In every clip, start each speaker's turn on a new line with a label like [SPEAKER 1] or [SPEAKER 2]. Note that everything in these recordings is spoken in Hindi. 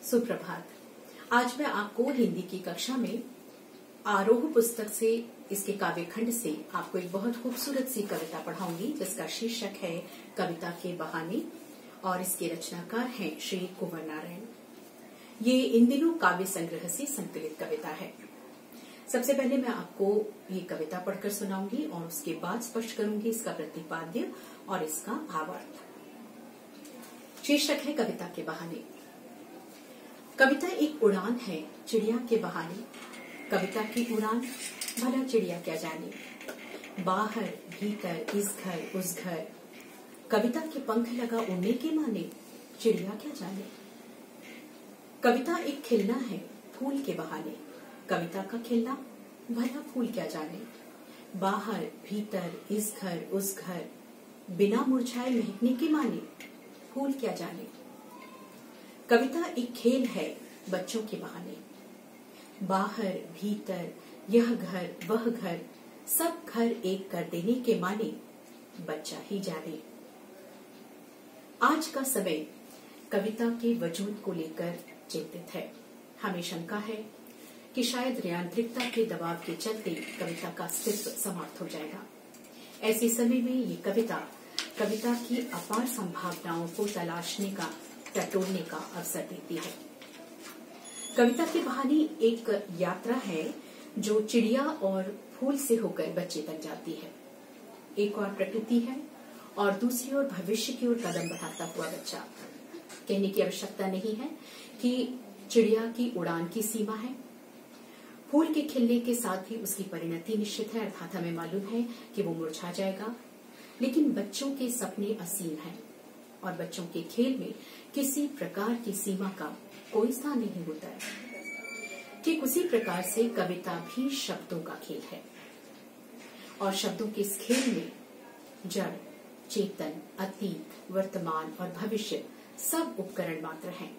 [SPEAKER 1] सुप्रभात। आज मैं आपको हिंदी की कक्षा में आरोह पुस्तक से इसके काव्य खंड से आपको एक बहुत खूबसूरत सी कविता पढ़ाऊंगी जिसका शीर्षक है कविता के बहाने और इसके रचनाकार हैं श्री कुंवर नारायण। ये इन दिनों काव्य संग्रह से संकलित कविता है। सबसे पहले मैं आपको ये कविता पढ़कर सुनाऊंगी और उसके बाद स्पष्ट करूंगी इसका प्रतिपाद्य और इसका भावार्थ। शीर्षक है कविता के बहाने। कविता एक उड़ान है चिड़िया के बहाने, कविता की उड़ान भला चिड़िया क्या जाने। बाहर भीतर इस घर उस घर, कविता के पंख लगा उड़ने के माने, चिड़िया क्या जाने। कविता एक खिलना है फूल के बहाने, कविता का खिलना भला फूल क्या जाने। बाहर भीतर इस घर उस घर, बिना मुरझाए महकने के माने, फूल क्या जाने। कविता एक खेल है बच्चों के बहाने, बाहर भीतर यह घर वह घर, सब घर एक कर देने के माने, बच्चा ही जाने। आज का समय कविता के वजूद को लेकर चिंतित है। हमें शंका है कि शायद यांत्रिकता के दबाव के चलते कविता का अस्तित्व समाप्त हो जाएगा। ऐसे समय में ये कविता की अपार संभावनाओं को तलाशने का टटोलने का अवसर देती है। कविता के बहाने एक यात्रा है जो चिड़िया और फूल से होकर बच्चे तक जाती है। एक और प्रकृति है और दूसरी ओर भविष्य की ओर कदम बढ़ाता हुआ बच्चा। कहने की आवश्यकता नहीं है कि चिड़िया की उड़ान की सीमा है, फूल के खिलने के साथ ही उसकी परिणति निश्चित है, अर्थात हमें मालूम है कि वो मुरझा जाएगा। लेकिन बच्चों के सपने असीम हैं और बच्चों के खेल में किसी प्रकार की सीमा का कोई स्थान नहीं होता है। ठीक उसी प्रकार से कविता भी शब्दों का खेल है और शब्दों के इस खेल में जड़, चेतन, अतीत, वर्तमान और भविष्य सब उपकरण मात्र हैं।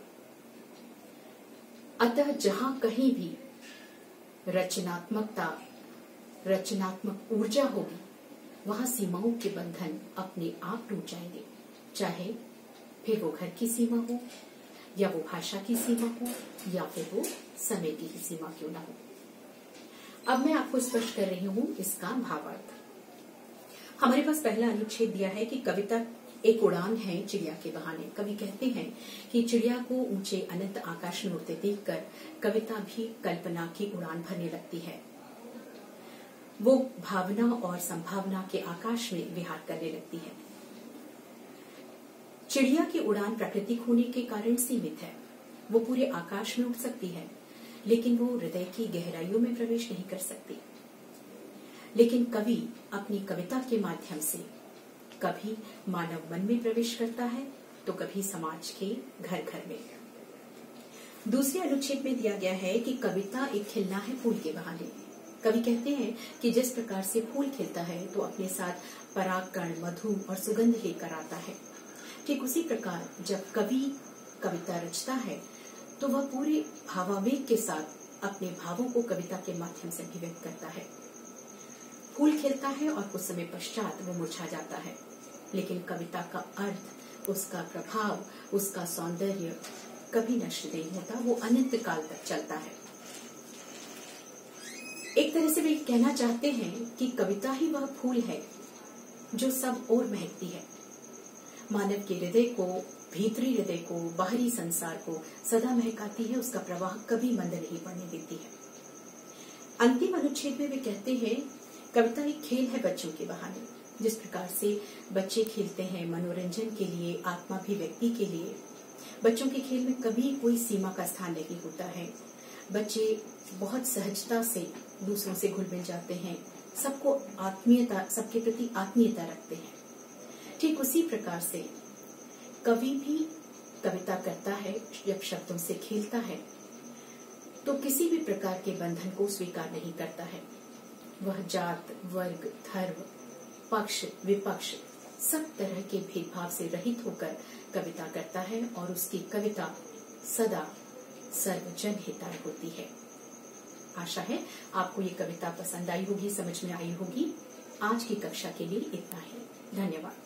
[SPEAKER 1] अतः जहां कहीं भी रचनात्मक ऊर्जा होगी वहां सीमाओं के बंधन अपने आप टूट जाएंगे, चाहे फिर वो घर की सीमा हो या वो भाषा की सीमा हो या फिर वो समय की ही सीमा क्यों ना हो। अब मैं आपको स्पष्ट कर रही हूं इसका भावार्थ। हमारे पास पहला अनुच्छेद दिया है कि कविता एक उड़ान है चिड़िया के बहाने। कवि कहते हैं कि चिड़िया को ऊंचे अनंत आकाश में उड़ते देखकर कविता भी कल्पना की उड़ान भरने लगती है। वो भावना और संभावना के आकाश में विहार करने लगती है। चिड़िया की उड़ान प्राकृतिक होने के कारण सीमित है। वो पूरे आकाश में उड़ सकती है लेकिन वो हृदय की गहराइयों में प्रवेश नहीं कर सकती। लेकिन कवि अपनी कविता के माध्यम से कभी मानव मन में प्रवेश करता है तो कभी समाज के घर घर में। दूसरे अनुच्छेद में दिया गया है कि कविता एक खिलना है फूल के बहाने। कवि कहते हैं कि जिस प्रकार से फूल खिलता है तो अपने साथ परागकण, मधु और सुगंध लेकर आता है, ठीक उसी प्रकार जब कवि कविता रचता है तो वह पूरे भावावेग के साथ अपने भावों को कविता के माध्यम से अभिव्यक्त करता है। फूल खिलता है और कुछ समय पश्चात वो मुरझा जाता है, लेकिन कविता का अर्थ, उसका प्रभाव, उसका सौंदर्य कभी नष्ट नहीं होता, वो अनंत काल तक चलता है। एक तरह से वे कहना चाहते हैं कि कविता ही वह फूल है जो सब ओर महकती है, मानव के हृदय को, भीतरी हृदय को, बाहरी संसार को सदा महकाती है, उसका प्रवाह कभी मंद नहीं पड़ने देती है। अंतिम अनुच्छेद में वे कहते हैं कविता एक खेल है बच्चों के बहाने। जिस प्रकार से बच्चे खेलते हैं मनोरंजन के लिए, आत्माभिव्यक्ति के लिए, बच्चों के खेल में कभी कोई सीमा का स्थान नहीं होता है। बच्चे बहुत सहजता से दूसरों से घुल मिल जाते हैं, सबके प्रति आत्मीयता रखते हैं। ठीक उसी प्रकार से कवि भी कविता करता है, जब शब्दों से खेलता है तो किसी भी प्रकार के बंधन को स्वीकार नहीं करता है। वह जात, वर्ग, धर्म, पक्ष, विपक्ष सब तरह के भेदभाव से रहित होकर कविता करता है और उसकी कविता सदा सर्वजन हिताय होती है। आशा है आपको ये कविता पसंद आई होगी, समझ में आई होगी। आज की कक्षा के लिए इतना ही। धन्यवाद।